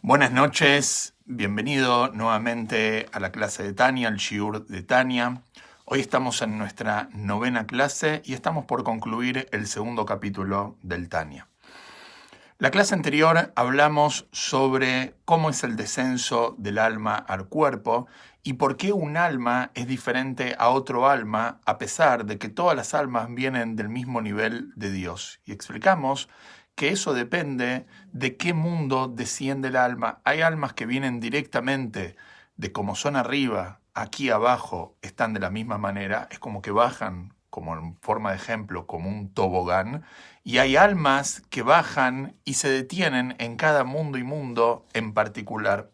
Buenas noches, bienvenido nuevamente a la clase de Tania, al Shiur de Tania. Hoy estamos en nuestra 9ª clase y estamos por concluir el 2.º capítulo del Tania. La clase anterior hablamos sobre cómo es el descenso del alma al cuerpo y por qué un alma es diferente a otro alma a pesar de que todas las almas vienen del mismo nivel de Dios. Y explicamos que eso depende de qué mundo desciende el alma. Hay almas que vienen directamente de cómo son arriba, aquí abajo están de la misma manera, es como que bajan, como en forma de ejemplo, como un tobogán, y hay almas que bajan y se detienen en cada mundo y mundo en particular.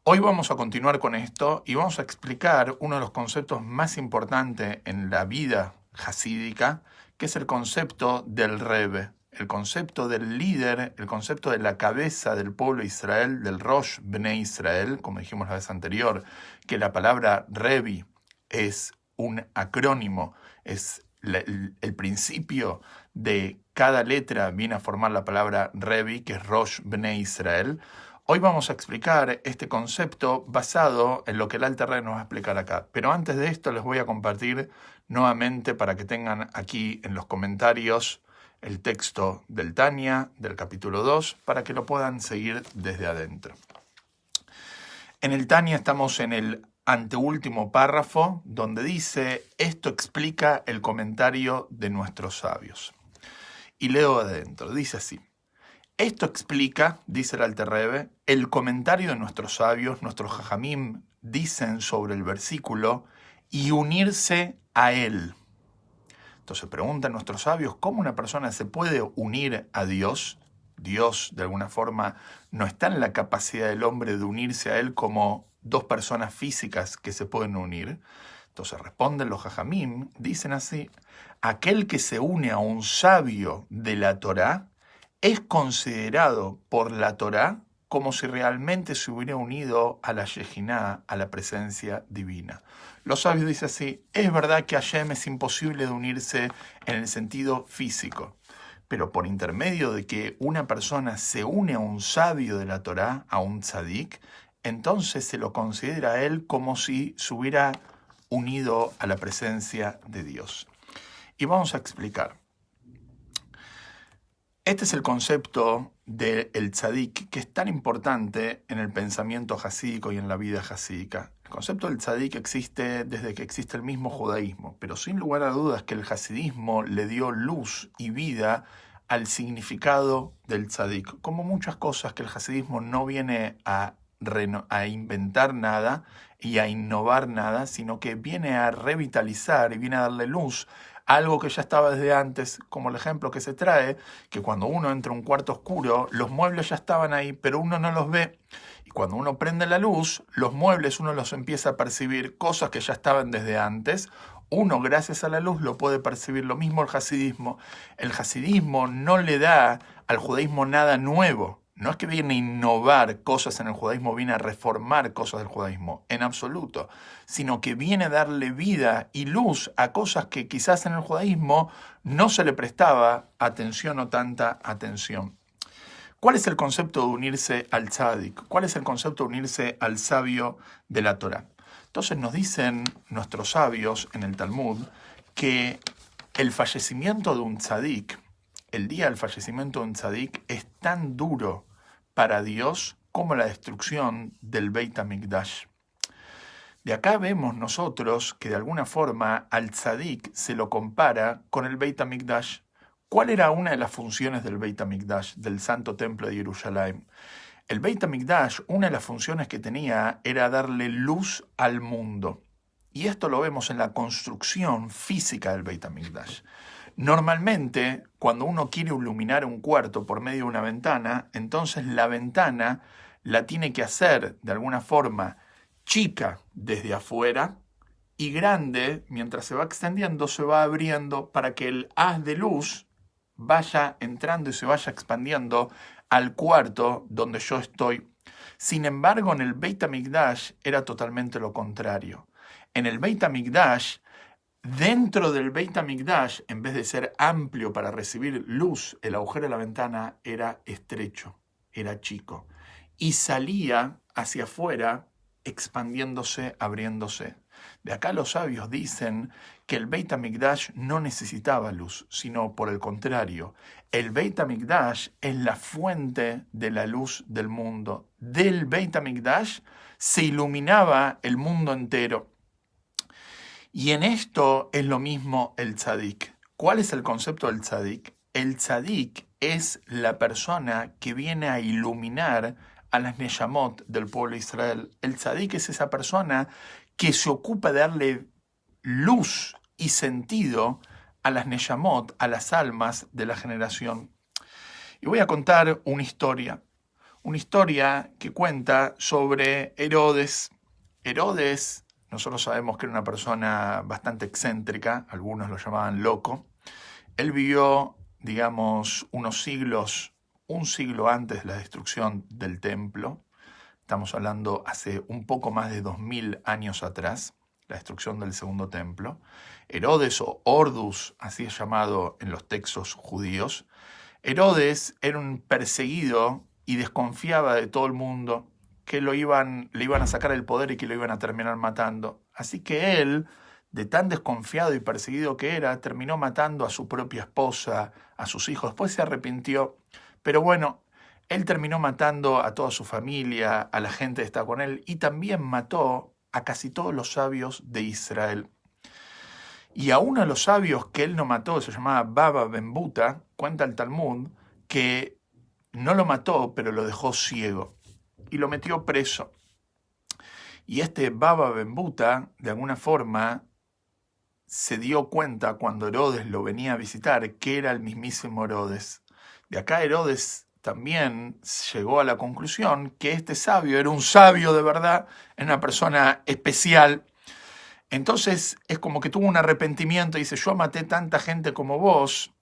Hoy vamos a continuar con esto y vamos a explicar uno de los conceptos más importantes en la vida jasídica, que es el concepto del Rebbe, el concepto del líder, el concepto de la cabeza del pueblo de Israel, del Rosh Bnei Israel, como dijimos la vez anterior, que la palabra Rebbe es un acrónimo, es el principio de cada letra viene a formar la palabra Rebbe, que es Rosh Bnei Israel. Hoy vamos a explicar este concepto basado en lo que el Alter Rebbe nos va a explicar acá. Pero antes de esto les voy a compartir nuevamente para que tengan aquí en los comentarios el texto del Tania, del capítulo 2, para que lo puedan seguir desde adentro. En el Tania estamos en el anteúltimo párrafo, donde dice, esto explica el comentario de nuestros sabios. Y leo adentro, dice así. Esto explica, dice el Alter Rebbe, el comentario de nuestros sabios, nuestros jajamim, dicen sobre el versículo, y unirse a él. Entonces preguntan nuestros sabios, ¿cómo una persona se puede unir a Dios? Dios, de alguna forma, no está en la capacidad del hombre de unirse a él como dos personas físicas que se pueden unir. Entonces responden los jajamim, dicen así, aquel que se une a un sabio de la Torá, es considerado por la Torá como si realmente se hubiera unido a la Shejiná, a la presencia divina. Los sabios dicen así, es verdad que a Hashem es imposible de unirse en el sentido físico, pero por intermedio de que una persona se une a un sabio de la Torá, a un tzadik, entonces se lo considera a él como si se hubiera unido a la presencia de Dios. Y vamos a explicar. Este es el concepto del tzadik que es tan importante en el pensamiento jasídico y en la vida jasídica. El concepto del tzadik existe desde que existe el mismo judaísmo, pero sin lugar a dudas que el hasidismo le dio luz y vida al significado del tzadik. Como muchas cosas que el hasidismo no viene a inventar nada y a innovar nada, sino que viene a revitalizar y viene a darle luz algo que ya estaba desde antes, como el ejemplo que se trae, que cuando uno entra a un cuarto oscuro, los muebles ya estaban ahí, pero uno no los ve. Y cuando uno prende la luz, los muebles uno los empieza a percibir, cosas que ya estaban desde antes. Uno, gracias a la luz, lo puede percibir. Lo mismo el hasidismo. El hasidismo no le da al judaísmo nada nuevo. No es que viene a innovar cosas en el judaísmo, viene a reformar cosas del judaísmo, en absoluto, sino que viene a darle vida y luz a cosas que quizás en el judaísmo no se le prestaba atención o tanta atención. ¿Cuál es el concepto de unirse al tzadik? ¿Cuál es el concepto de unirse al sabio de la Torá? Entonces nos dicen nuestros sabios en el Talmud que el fallecimiento de un tzadik, el día del fallecimiento de un tzadik, es tan duro para Dios como la destrucción del Beit HaMikdash. De acá vemos nosotros que de alguna forma al tzadik se lo compara con el Beit HaMikdash. ¿Cuál era una de las funciones del Beit HaMikdash, del Santo Templo de Jerusalén? El Beit HaMikdash, una de las funciones que tenía era darle luz al mundo. Y esto lo vemos en la construcción física del Beit HaMikdash. Normalmente, cuando uno quiere iluminar un cuarto por medio de una ventana, entonces la ventana la tiene que hacer de alguna forma chica desde afuera y grande, mientras se va extendiendo, se va abriendo para que el haz de luz vaya entrando y se vaya expandiendo al cuarto donde yo estoy. Sin embargo, en el Beit HaMikdash era totalmente lo contrario. En el Beit HaMikdash, dentro del Beit HaMikdash, en vez de ser amplio para recibir luz, el agujero de la ventana era estrecho, era chico. y salía hacia afuera expandiéndose, abriéndose. De acá los sabios dicen que el Beit HaMikdash no necesitaba luz, sino por el contrario, el Beit HaMikdash es la fuente de la luz del mundo. Del Beit HaMikdash se iluminaba el mundo entero. Y en esto es lo mismo el tzadik. ¿Cuál es el concepto del tzadik? El tzadik es la persona que viene a iluminar a las neyamot del pueblo de Israel. El tzadik es esa persona que se ocupa de darle luz y sentido a las neyamot, a las almas de la generación. Y voy a contar una historia que cuenta sobre Herodes. Herodes, nosotros sabemos que era una persona bastante excéntrica, algunos lo llamaban loco. Él vivió, digamos, un siglo antes de la destrucción del templo. Estamos hablando hace un poco más de 2000 años atrás, la destrucción del segundo templo. Herodes o Ordus, así es llamado en los textos judíos. Herodes era un perseguido y desconfiaba de todo el mundo, que le iban a sacar el poder y que lo iban a terminar matando. Así que él, de tan desconfiado y perseguido que era, terminó matando a su propia esposa, a sus hijos. Después se arrepintió, pero bueno, él terminó matando a toda su familia, a la gente que está con él, y también mató a casi todos los sabios de Israel. Y a uno de los sabios que él no mató, se llamaba Baba Ben Buta, cuenta el Talmud, que no lo mató, pero lo dejó ciego y lo metió preso. Y este Baba Ben Buta, de alguna forma, se dio cuenta cuando Herodes lo venía a visitar que era el mismísimo Herodes. De acá Herodes también llegó a la conclusión que este sabio era un sabio de verdad, era una persona especial. Entonces es como que tuvo un arrepentimiento y dice, yo maté tanta gente como vos,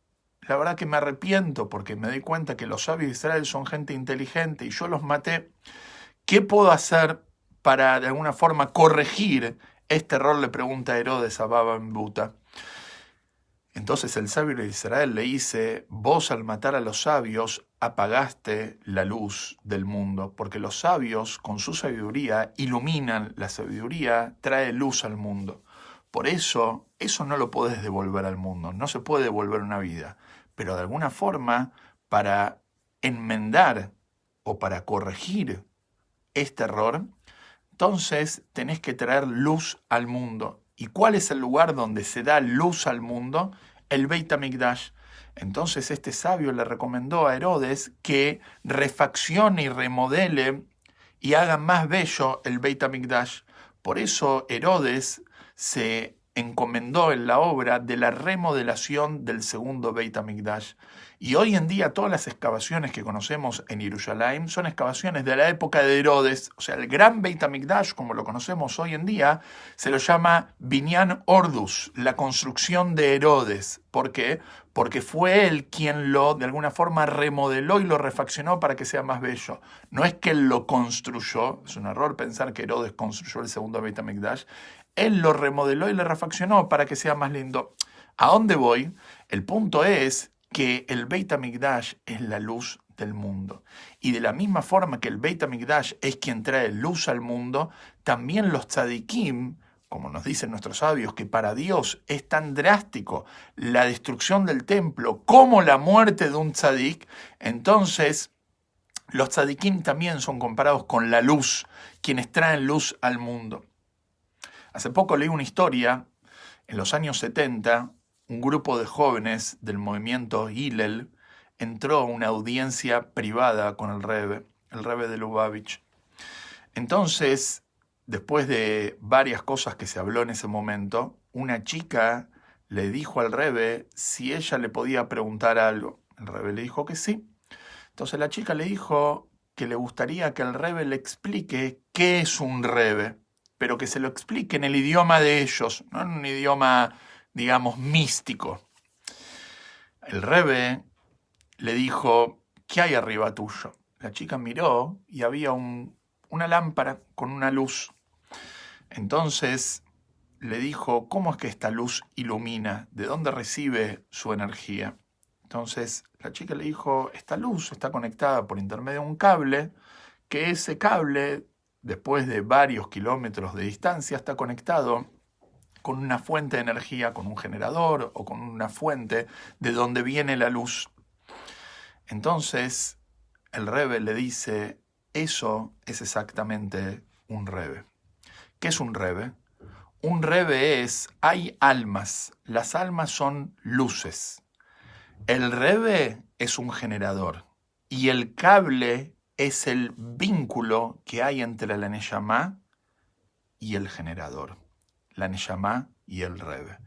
la verdad que me arrepiento porque me doy cuenta que los sabios de Israel son gente inteligente y yo los maté. ¿Qué puedo hacer para de alguna forma corregir este error? Le pregunta Herodes a Baba Ben Buta. Entonces el sabio de Israel le dice, vos al matar a los sabios apagaste la luz del mundo, porque los sabios con su sabiduría iluminan, la sabiduría trae luz al mundo. Por eso no lo podés devolver al mundo, no se puede devolver una vida, pero de alguna forma para enmendar o para corregir este error, entonces tenés que traer luz al mundo. ¿Y cuál es el lugar donde se da luz al mundo? El Beit HaMikdash. Entonces este sabio le recomendó a Herodes que refaccione y remodele y haga más bello el Beit HaMikdash. Por eso Herodes se encomendó en la obra de la remodelación del segundo Beit HaMikdash. Y hoy en día todas las excavaciones que conocemos en Jerusalén son excavaciones de la época de Herodes. O sea, el gran Beit HaMikdash, como lo conocemos hoy en día, se lo llama Binyan Ordus, la construcción de Herodes. ¿Por qué? Porque fue él quien lo, de alguna forma, remodeló y lo refaccionó para que sea más bello. No es que él lo construyó, es un error pensar que Herodes construyó el segundo Beit HaMikdash. Él lo remodeló y lo refaccionó para que sea más lindo. ¿A dónde voy? El punto es que el Beit HaMikdash es la luz del mundo. Y de la misma forma que el Beit HaMikdash es quien trae luz al mundo, también los tzadikim, como nos dicen nuestros sabios, que para Dios es tan drástico la destrucción del templo como la muerte de un tzadik, entonces los tzadikim también son comparados con la luz, quienes traen luz al mundo. Hace poco leí una historia, en los años 70, un grupo de jóvenes del movimiento Hillel entró a una audiencia privada con el Rebbe de Lubavitch. Entonces, después de varias cosas que se habló en ese momento, una chica le dijo al Rebbe si ella le podía preguntar algo. El Rebbe le dijo que sí. Entonces la chica le dijo que le gustaría que el Rebbe le explique qué es un Rebbe, pero que se lo explique en el idioma de ellos, no en un idioma, digamos, místico. El Rebbe le dijo, ¿qué hay arriba tuyo? La chica miró y había una lámpara con una luz. Entonces le dijo, ¿cómo es que esta luz ilumina? ¿De dónde recibe su energía? Entonces la chica le dijo, esta luz está conectada por intermedio de un cable que ese cable, después de varios kilómetros de distancia, está conectado con una fuente de energía, con un generador o con una fuente de donde viene la luz. Entonces, el Rebbe le dice, eso es exactamente un Rebbe. ¿Qué es un Rebbe? Un Rebbe hay almas, las almas son luces. El Rebbe es un generador y el cable es el vínculo que hay entre la Neyamá y el generador. La Neyamá y el Rebbe.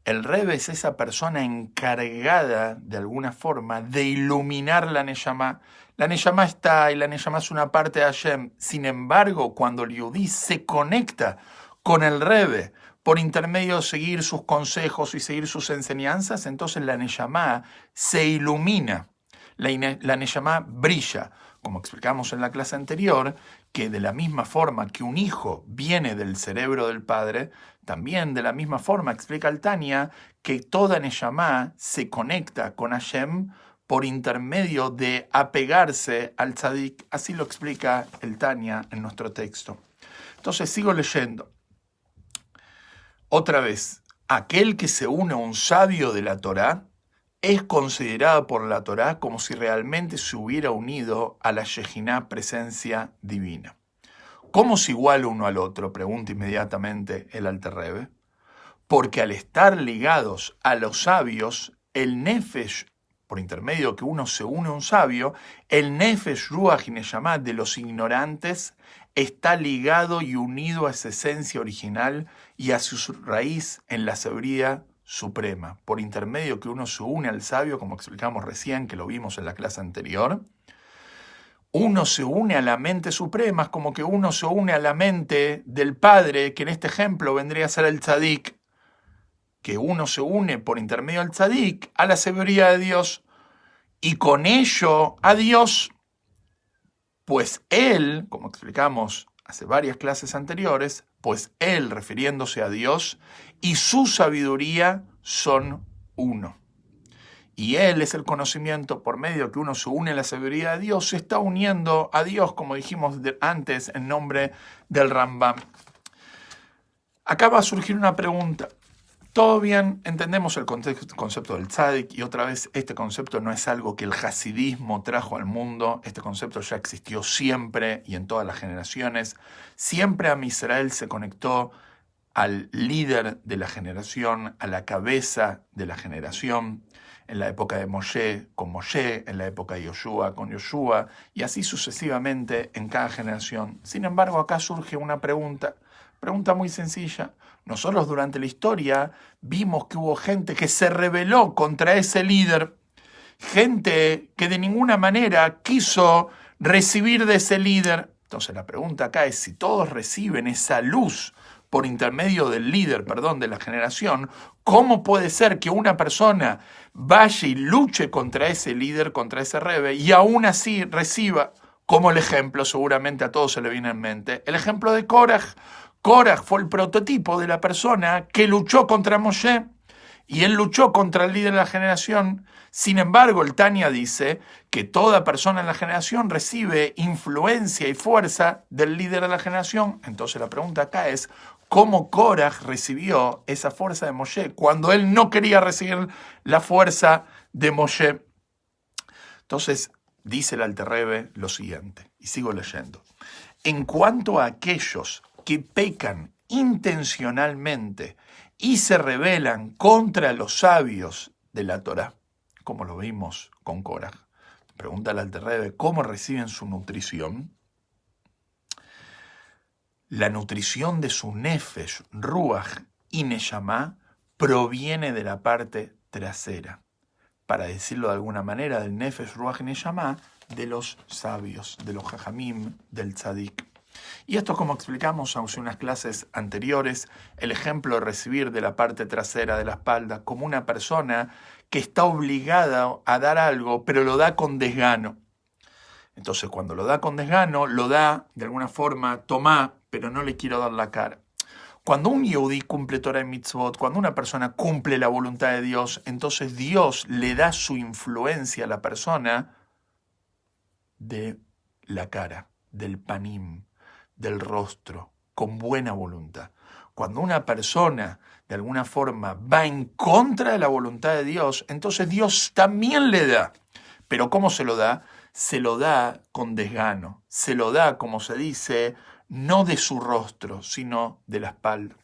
El Rebbe es esa persona encargada, de alguna forma, de iluminar la Neyamá. La Neyamá está y la Neyamá es una parte de Hashem. Sin embargo, cuando el Yudí se conecta con el Rebbe por intermedio de seguir sus consejos y seguir sus enseñanzas, entonces la Neyamá se ilumina. La Neyamá brilla. Como explicamos en la clase anterior, que de la misma forma que un hijo viene del cerebro del padre, también de la misma forma explica el Tania que toda Neyamá se conecta con Hashem por intermedio de apegarse al tzadik. Así lo explica el Tania en nuestro texto. Entonces sigo leyendo. Otra vez, aquel que se une a un sabio de la Torá es considerado por la Torá como si realmente se hubiera unido a la Shejiná, presencia divina. ¿Cómo se iguala uno al otro?, pregunta inmediatamente el Alter Rebbe. Porque al estar ligados a los sabios, el Nefesh, por intermedio que uno se une a un sabio, el Nefesh Ruach y Neyamá de los ignorantes está ligado y unido a esa esencia original y a su raíz en la sabiduría suprema. Por intermedio que uno se une al sabio, como explicamos recién, que lo vimos en la clase anterior, uno se une a la mente suprema, es como que uno se une a la mente del Padre, que en este ejemplo vendría a ser el Tzadik, que uno se une por intermedio del Tzadik a la sabiduría de Dios, y con ello a Dios, pues Él, como explicamos hace varias clases anteriores, pues Él, refiriéndose a Dios, y su sabiduría son uno. Y Él es el conocimiento por medio que uno se une a la sabiduría de Dios, se está uniendo a Dios, como dijimos antes, en nombre del Rambam. Acá va a surgir una pregunta. Todo bien, entendemos el concepto del tzadik, y otra vez este concepto no es algo que el hasidismo trajo al mundo, este concepto ya existió siempre y en todas las generaciones. Siempre Am Israel se conectó al líder de la generación, a la cabeza de la generación, en la época de Moshe con Moshe, en la época de Yoshua con Yoshua, y así sucesivamente en cada generación. Sin embargo, acá surge una pregunta muy sencilla. Nosotros durante la historia vimos que hubo gente que se rebeló contra ese líder, gente que de ninguna manera quiso recibir de ese líder. Entonces la pregunta acá es si todos reciben esa luz por intermedio del líder, de la generación, ¿cómo puede ser que una persona vaya y luche contra ese líder, contra ese rebbe, y aún así reciba, como el ejemplo, seguramente a todos se le viene en mente, el ejemplo de Koraj? Koraj fue el prototipo de la persona que luchó contra Moshe, y él luchó contra el líder de la generación. Sin embargo, el Tania dice que toda persona en la generación recibe influencia y fuerza del líder de la generación. Entonces la pregunta acá es, ¿cómo Koraj recibió esa fuerza de Moshe cuando él no quería recibir la fuerza de Moshe? Entonces dice el Alter Rebbe lo siguiente, y sigo leyendo. En cuanto a aquellos que pecan intencionalmente y se rebelan contra los sabios de la Torá, como lo vimos con Koraj. Pregunta al Alter Rebbe, ¿cómo reciben su nutrición? La nutrición de su Nefesh, Ruach y Neyamá proviene de la parte trasera. Para decirlo de alguna manera, del Nefesh, Ruach y Neyamá, de los sabios, de los Jajamim, del Tzadik. Y esto, como explicamos hace unas clases anteriores, el ejemplo de recibir de la parte trasera de la espalda, como una persona que está obligada a dar algo, pero lo da con desgano. Entonces, cuando lo da con desgano, lo da de alguna forma, tomá, pero no le quiero dar la cara. Cuando un Yehudí cumple Torah y Mitzvot, cuando una persona cumple la voluntad de Dios, entonces Dios le da su influencia a la persona de la cara, del panim, del rostro, con buena voluntad. Cuando una persona de alguna forma va en contra de la voluntad de Dios, entonces Dios también le da. Pero ¿cómo se lo da? Se lo da con desgano, se lo da, como se dice, no de su rostro, sino de la espalda.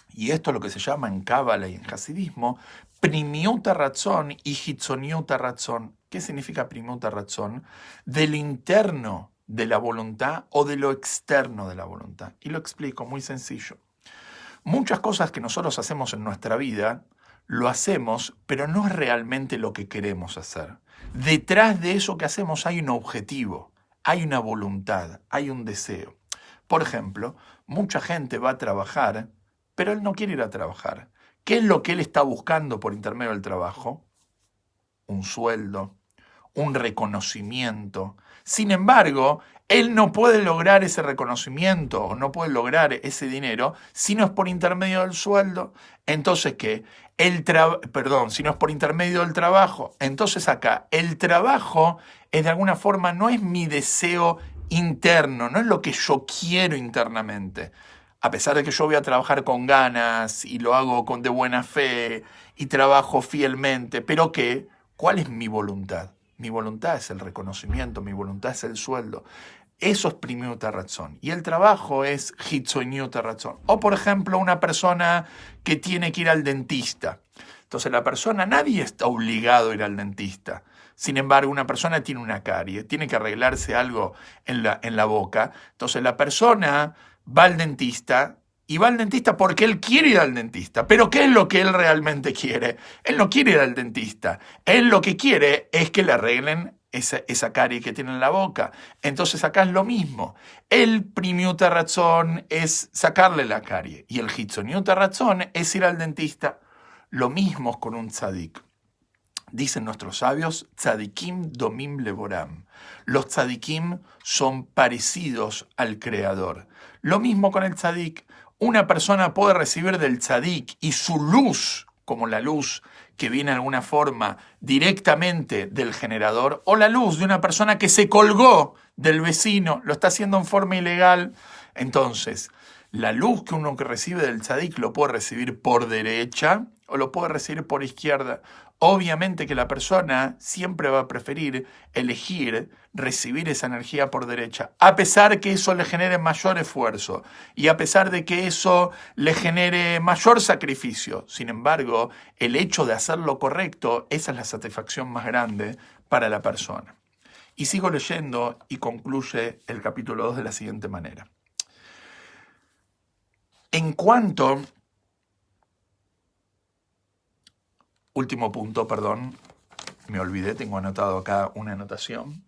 Y esto es lo que se llama en Cábala y en Hasidismo, primiuta razón y hitzoniuta razón. ¿Qué significa primiuta razón? Del interno de la voluntad o de lo externo de la voluntad. Y lo explico, muy sencillo. Muchas cosas que nosotros hacemos en nuestra vida, lo hacemos, pero no es realmente lo que queremos hacer. Detrás de eso que hacemos hay un objetivo, hay una voluntad, hay un deseo. Por ejemplo, mucha gente va a trabajar, pero él no quiere ir a trabajar. ¿Qué es lo que él está buscando por intermedio del trabajo? Un sueldo, un reconocimiento. Sin embargo, él no puede lograr ese reconocimiento o no puede lograr ese dinero si no es por intermedio del sueldo. Entonces, ¿qué? Si no es por intermedio del trabajo. Entonces acá, el trabajo es de alguna forma, no es mi deseo interno, no es lo que yo quiero internamente. A pesar de que yo voy a trabajar con ganas y lo hago de buena fe y trabajo fielmente, pero ¿qué? ¿Cuál es mi voluntad? Mi voluntad es el reconocimiento, mi voluntad es el sueldo. Eso es primiuta razón. Y el trabajo es hitzoniuta razón. O por ejemplo, una persona que tiene que ir al dentista. Entonces nadie está obligado a ir al dentista. Sin embargo, una persona tiene una carie, tiene que arreglarse algo en la boca. Entonces la persona va al dentista y va al dentista porque él quiere ir al dentista. Pero ¿qué es lo que él realmente quiere? Él no quiere ir al dentista. Él lo que quiere es que le arreglen esa carie que tiene en la boca. Entonces acá es lo mismo. El primiuta razón es sacarle la carie y el hitzoniuta razón es ir al dentista. Lo mismo con un tzadik. Dicen nuestros sabios, tzadikim domim levoram. Los tzadikim son parecidos al Creador. Lo mismo con el tzadik. Una persona puede recibir del tzadik y su luz, como la luz que viene de alguna forma directamente del generador, o la luz de una persona que se colgó del vecino, lo está haciendo en forma ilegal. Entonces, la luz que uno recibe del tzadik lo puede recibir por derecha o lo puede recibir por izquierda. Obviamente que la persona siempre va a preferir elegir recibir esa energía por derecha, a pesar que eso le genere mayor esfuerzo y a pesar de que eso le genere mayor sacrificio. Sin embargo, el hecho de hacer lo correcto, esa es la satisfacción más grande para la persona. Y sigo leyendo y concluye el capítulo 2 de la siguiente manera. En cuanto... Último punto, perdón, me olvidé, tengo anotado acá una anotación.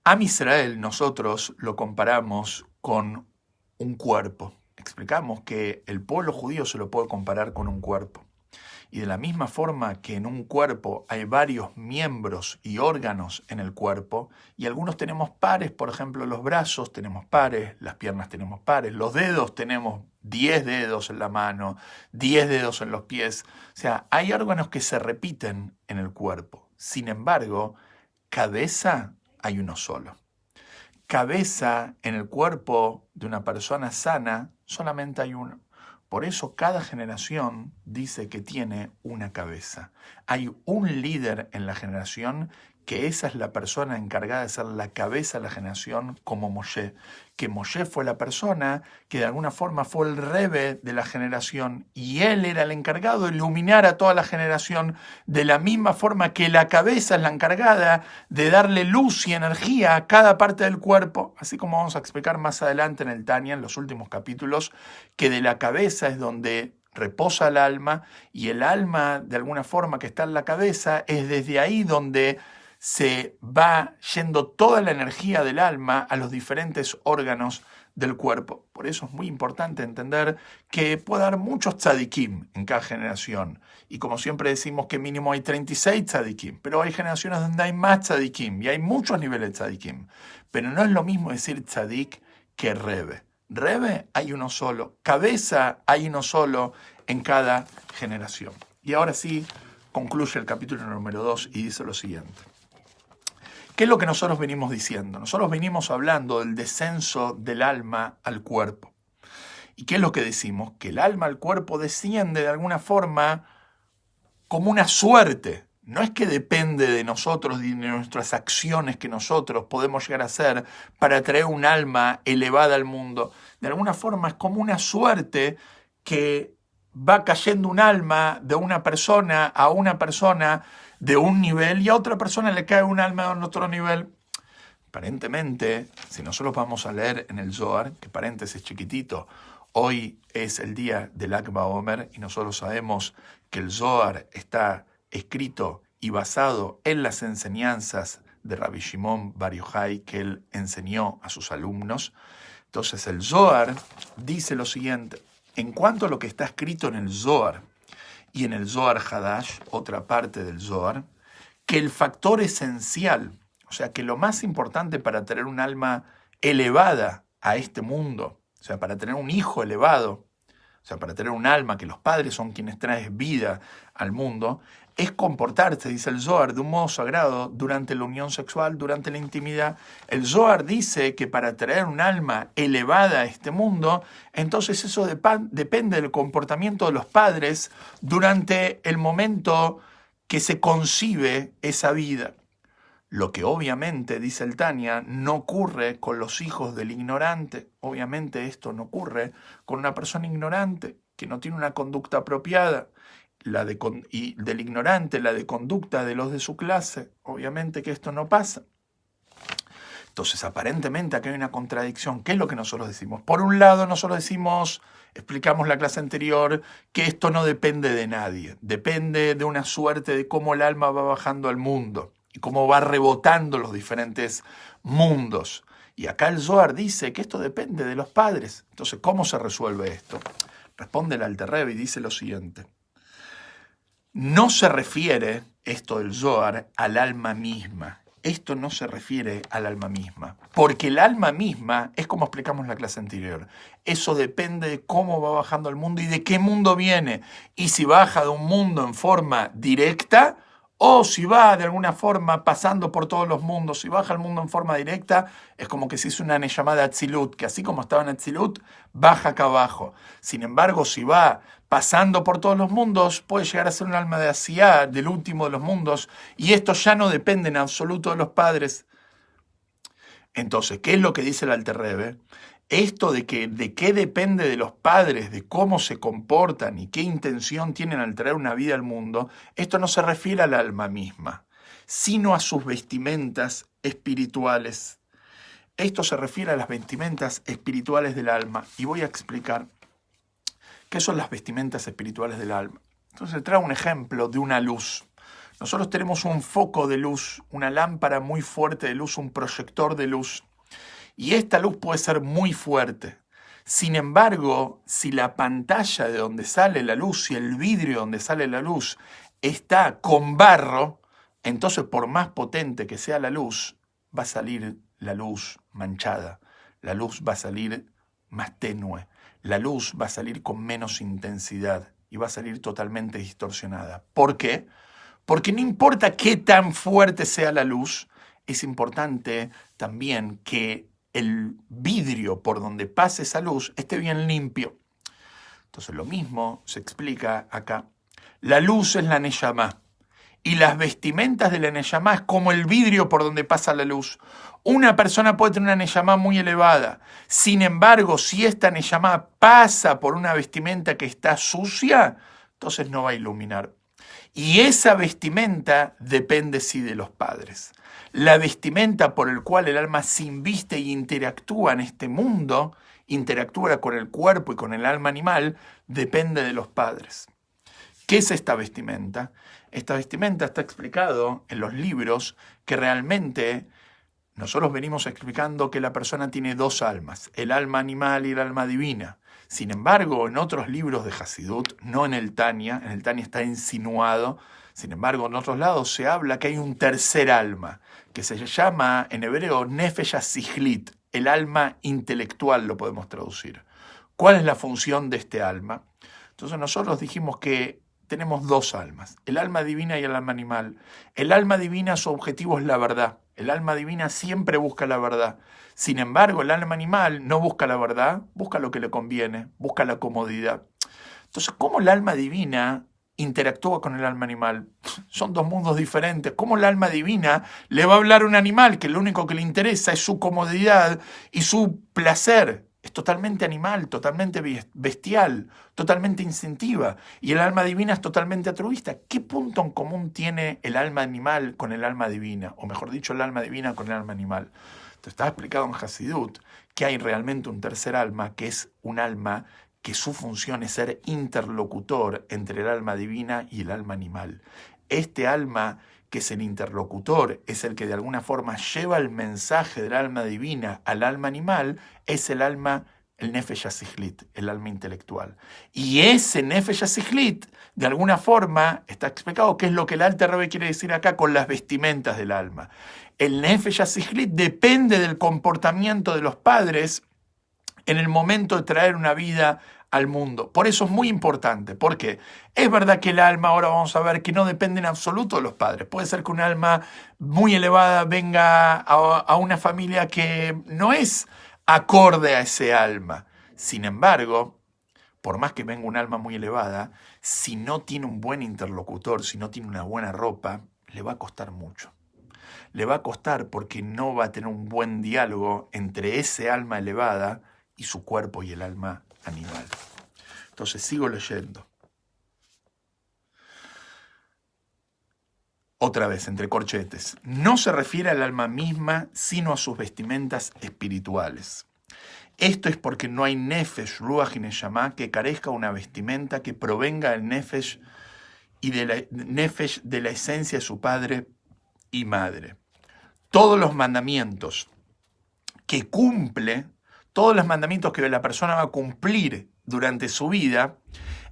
Am Israel nosotros lo comparamos con un cuerpo. Explicamos que el pueblo judío se lo puede comparar con un cuerpo. Y de la misma forma que en un cuerpo hay varios miembros y órganos en el cuerpo, y algunos tenemos pares, por ejemplo, los brazos tenemos pares, las piernas tenemos pares, los dedos tenemos 10 dedos en la mano, 10 dedos en los pies. O sea, hay órganos que se repiten en el cuerpo. Sin embargo, cabeza hay uno solo. Cabeza en el cuerpo de una persona sana solamente hay uno. Por eso cada generación dice que tiene una cabeza. Hay un líder en la generación que esa es la persona encargada de ser la cabeza de la generación, como Moshe. Que Moshe fue la persona que de alguna forma fue el rebe de la generación y él era el encargado de iluminar a toda la generación de la misma forma que la cabeza es la encargada de darle luz y energía a cada parte del cuerpo, así como vamos a explicar más adelante en el Tania, en los últimos capítulos, que de la cabeza es donde reposa el alma y el alma de alguna forma que está en la cabeza es desde ahí donde se va yendo toda la energía del alma a los diferentes órganos del cuerpo. Por eso es muy importante entender que puede haber muchos tzadikim en cada generación. Y como siempre decimos que mínimo hay 36 tzadikim, pero hay generaciones donde hay más tzadikim y hay muchos niveles de tzadikim. Pero no es lo mismo decir tzadik que rebe. Rebe hay uno solo, cabeza hay uno solo en cada generación. Y ahora sí concluye el capítulo número 2 y dice lo siguiente. ¿Qué es lo que nosotros venimos diciendo? Nosotros venimos hablando del descenso del alma al cuerpo. ¿Y qué es lo que decimos? Que el alma al cuerpo desciende de alguna forma como una suerte. No es que depende de nosotros y de nuestras acciones que nosotros podemos llegar a hacer para traer un alma elevada al mundo. De alguna forma es como una suerte que va cayendo un alma de una persona a una persona de un nivel y a otra persona le cae un alma de otro nivel. Aparentemente, si nosotros vamos a leer en el Zohar, que paréntesis chiquitito, hoy es el día del Lag BaOmer y nosotros sabemos que el Zohar está escrito y basado en las enseñanzas de Rabbi Shimon Bar Yochai que él enseñó a sus alumnos. Entonces el Zohar dice lo siguiente, en cuanto a lo que está escrito en el Zohar y en el Zohar Hadash, otra parte del Zohar, que el factor esencial, o sea, que lo más importante para tener un alma elevada a este mundo, o sea, para tener un hijo elevado, o sea, para tener un alma, que los padres son quienes traen vida al mundo, es comportarse, dice el Zohar, de un modo sagrado durante la unión sexual, durante la intimidad. El Zohar dice que para traer un alma elevada a este mundo, entonces eso depende del comportamiento de los padres durante el momento que se concibe esa vida. Lo que obviamente, dice el Tania, no ocurre con los hijos del ignorante. Obviamente esto no ocurre con una persona ignorante que no tiene una conducta apropiada. Y del ignorante, la de conducta de los de su clase. Obviamente que esto no pasa. Entonces, aparentemente acá hay una contradicción. ¿Qué es lo que nosotros decimos? Por un lado, nosotros decimos, explicamos la clase anterior, que esto no depende de nadie. Depende de una suerte de cómo el alma va bajando al mundo y cómo va rebotando los diferentes mundos. Y acá el Zohar dice que esto depende de los padres. Entonces, ¿cómo se resuelve esto? Responde el Alter Rebbe y dice lo siguiente. No se refiere esto del Zohar al alma misma. Esto no se refiere al alma misma. Porque el alma misma es como explicamos en la clase anterior. Eso depende de cómo va bajando el mundo y de qué mundo viene. Y si baja de un mundo en forma directa o si va de alguna forma pasando por todos los mundos. Si baja el mundo en forma directa, es como que se hizo una neyamá de Atzilut, que así como estaba en Atzilut, baja acá abajo. Sin embargo, si va pasando por todos los mundos, puede llegar a ser un alma de Asiyá, del último de los mundos, y esto ya no depende en absoluto de los padres. Entonces, ¿qué es lo que dice el Alter Rebbe? Esto de qué depende de los padres, de cómo se comportan y qué intención tienen al traer una vida al mundo, esto no se refiere al alma misma, sino a sus vestimentas espirituales. Esto se refiere a las vestimentas espirituales del alma, y voy a explicar qué son las vestimentas espirituales del alma. Entonces traigo un ejemplo de una luz. Nosotros tenemos un foco de luz, una lámpara muy fuerte de luz, un proyector de luz. Y esta luz puede ser muy fuerte. Sin embargo, si la pantalla de donde sale la luz y el vidrio donde sale la luz está con barro, entonces por más potente que sea la luz, va a salir la luz manchada. La luz va a salir más tenue. La luz va a salir con menos intensidad y va a salir totalmente distorsionada. ¿Por qué? Porque no importa qué tan fuerte sea la luz, es importante también que el vidrio por donde pase esa luz esté bien limpio. Entonces lo mismo se explica acá. La luz es la neyamá y las vestimentas de la neyamá es como el vidrio por donde pasa la luz. Una persona puede tener una neyamá muy elevada. Sin embargo, si esta neyamá pasa por una vestimenta que está sucia, entonces no va a iluminar. Y esa vestimenta depende sí de los padres. La vestimenta por el cual el alma se inviste y interactúa en este mundo, interactúa con el cuerpo y con el alma animal, depende de los padres. ¿Qué es esta vestimenta? Esta vestimenta está explicado en los libros que realmente nosotros venimos explicando que la persona tiene dos almas, el alma animal y el alma divina. Sin embargo, en otros libros de Hasidut, no en el Tania está insinuado, sin embargo, en otros lados se habla que hay un tercer alma, que se llama en hebreo Nefesh HaSichlit, el alma intelectual lo podemos traducir. ¿Cuál es la función de este alma? Entonces nosotros dijimos que tenemos dos almas, el alma divina y el alma animal. El alma divina, su objetivo es la verdad. El alma divina siempre busca la verdad. Sin embargo, el alma animal no busca la verdad, busca lo que le conviene, busca la comodidad. Entonces, ¿cómo el alma divina interactúa con el alma animal? Son dos mundos diferentes. ¿Cómo el alma divina le va a hablar a un animal que lo único que le interesa es su comodidad y su placer? Es totalmente animal, totalmente bestial, totalmente instintiva. Y el alma divina es totalmente altruista. ¿Qué punto en común tiene el alma animal con el alma divina? O mejor dicho, el alma divina con el alma animal. Te está explicado en Hasidut que hay realmente un tercer alma, que es un alma que su función es ser interlocutor entre el alma divina y el alma animal. Este alma, que es el interlocutor, es el que de alguna forma lleva el mensaje del alma divina al alma animal, es el alma, el Nefesh HaSichlit, el alma intelectual. Y ese Nefesh HaSichlit, de alguna forma, está explicado qué es lo que el Alter Rebbe quiere decir acá con las vestimentas del alma. El Nefesh HaSichlit depende del comportamiento de los padres en el momento de traer una vida al mundo. Por eso es muy importante, porque es verdad que el alma, ahora vamos a ver, que no depende en absoluto de los padres. Puede ser que un alma muy elevada venga a una familia que no es acorde a ese alma. Sin embargo, por más que venga un alma muy elevada, si no tiene un buen interlocutor, si no tiene una buena ropa, le va a costar mucho. Le va a costar porque no va a tener un buen diálogo entre ese alma elevada y su cuerpo y el alma animal. Entonces sigo leyendo. Otra vez, entre corchetes. No se refiere al alma misma, sino a sus vestimentas espirituales. Esto es porque no hay nefesh, ruach y neshama que carezca una vestimenta que provenga del nefesh y de la nefesh de la esencia de su padre y madre. Todos los mandamientos que cumple, todos los mandamientos que la persona va a cumplir durante su vida,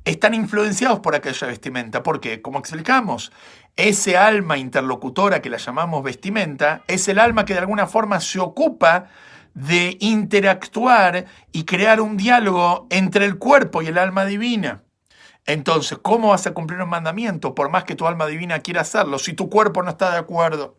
están influenciados por aquella vestimenta. Porque, como explicamos, ese alma interlocutora que la llamamos vestimenta, es el alma que de alguna forma se ocupa de interactuar y crear un diálogo entre el cuerpo y el alma divina. Entonces, ¿cómo vas a cumplir un mandamiento por más que tu alma divina quiera hacerlo si tu cuerpo no está de acuerdo?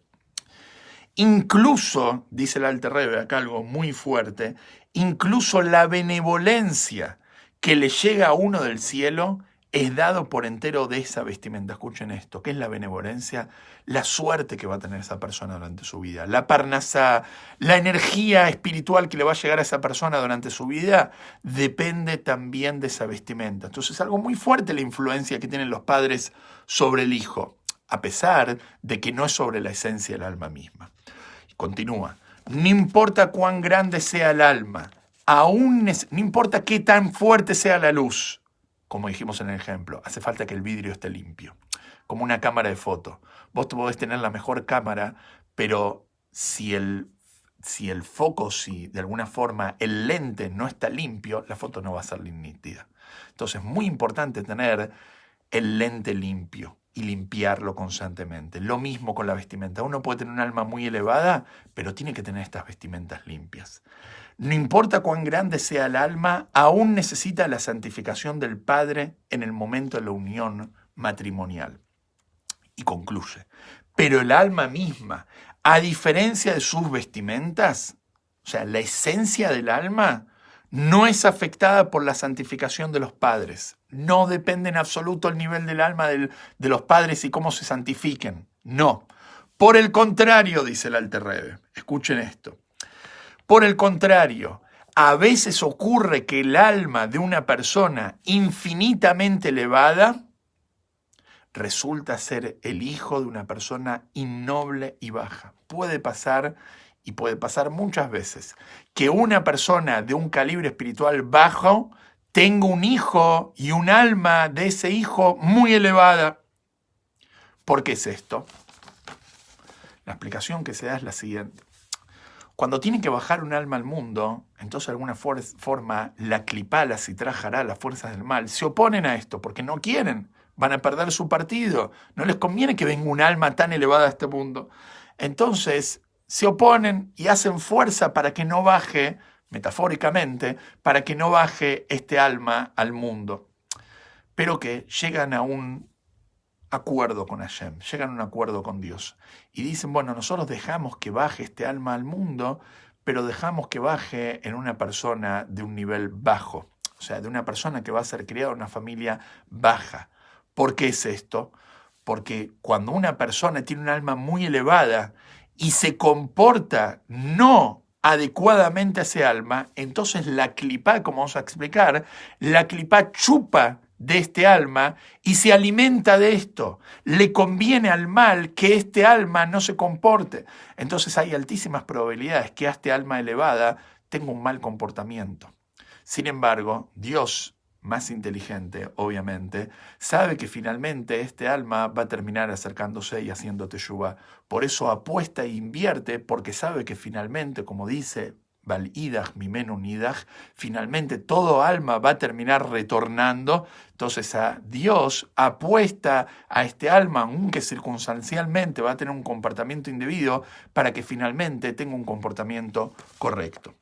Incluso, dice el Alter Rebbe acá algo muy fuerte, incluso la benevolencia que le llega a uno del cielo es dado por entero de esa vestimenta. Escuchen esto, ¿qué es la benevolencia? La suerte que va a tener esa persona durante su vida, la parnasá, la energía espiritual que le va a llegar a esa persona durante su vida, depende también de esa vestimenta. Entonces es algo muy fuerte la influencia que tienen los padres sobre el hijo, a pesar de que no es sobre la esencia del alma misma. Continúa, no importa cuán grande sea el alma, no importa qué tan fuerte sea la luz, como dijimos en el ejemplo, hace falta que el vidrio esté limpio, como una cámara de foto. Vos podés tener la mejor cámara, pero si el foco, si de alguna forma el lente no está limpio, la foto no va a ser nítida. Entonces es muy importante tener el lente limpio y limpiarlo constantemente. Lo mismo con la vestimenta. Uno puede tener un alma muy elevada, pero tiene que tener estas vestimentas limpias. No importa cuán grande sea el alma, aún necesita la santificación del Padre en el momento de la unión matrimonial. Y concluye, pero el alma misma, a diferencia de sus vestimentas, o sea, la esencia del alma, no es afectada por la santificación de los padres. No depende en absoluto el nivel del alma de los padres y cómo se santifiquen. No. Por el contrario, dice el Alter Rebbe, escuchen esto. Por el contrario, a veces ocurre que el alma de una persona infinitamente elevada resulta ser el hijo de una persona innoble y baja. Puede pasar, y puede pasar muchas veces, que una persona de un calibre espiritual bajo tenga un hijo y un alma de ese hijo muy elevada. ¿Por qué es esto? La explicación que se da es la siguiente. Cuando tiene que bajar un alma al mundo, entonces de alguna forma la clipá, la sitrajará, las fuerzas del mal, se oponen a esto porque no quieren, van a perder su partido, no les conviene que venga un alma tan elevada a este mundo. Entonces se oponen y hacen fuerza para que no baje, metafóricamente, para que no baje este alma al mundo. pero que llegan a un acuerdo con Hashem, llegan a un acuerdo con Dios. Y dicen, bueno, nosotros dejamos que baje este alma al mundo, pero dejamos que baje en una persona de un nivel bajo, o sea, de una persona que va a ser criada en una familia baja. ¿Por qué es esto? Porque cuando una persona tiene un alma muy elevada y se comporta no adecuadamente a ese alma, entonces la clipá, como vamos a explicar, la clipá chupa de este alma y se alimenta de esto. Le conviene al mal que este alma no se comporte. Entonces hay altísimas probabilidades que a este alma elevada tenga un mal comportamiento. Sin embargo, Dios, más inteligente, obviamente, sabe que finalmente este alma va a terminar acercándose y haciendo teshuvá. Por eso apuesta e invierte, porque sabe que finalmente, como dice Val idach mimenu nidach, finalmente todo alma va a terminar retornando. Entonces a Dios apuesta a este alma, aunque circunstancialmente va a tener un comportamiento indebido, para que finalmente tenga un comportamiento correcto.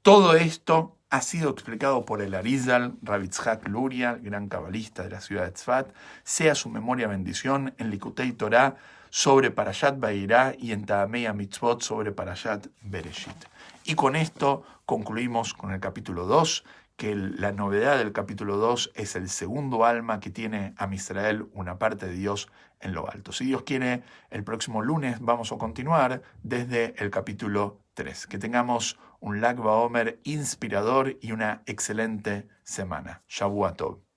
Todo esto ha sido explicado por el Arizal, Rav Yitzhak Luria, gran cabalista de la ciudad de Tzfat, sea su memoria bendición, en Likutei Torah sobre Parashat Vayirá y en Ta'amei HaMitzvot sobre Parashat Bereshit. Y con esto concluimos con el capítulo 2, que la novedad del capítulo 2 es el segundo alma que tiene a Israel, una parte de Dios en lo alto. Si Dios quiere, el próximo lunes vamos a continuar desde el capítulo 3. Que tengamos un Lag BaOmer inspirador y una excelente semana. Shavua Tov.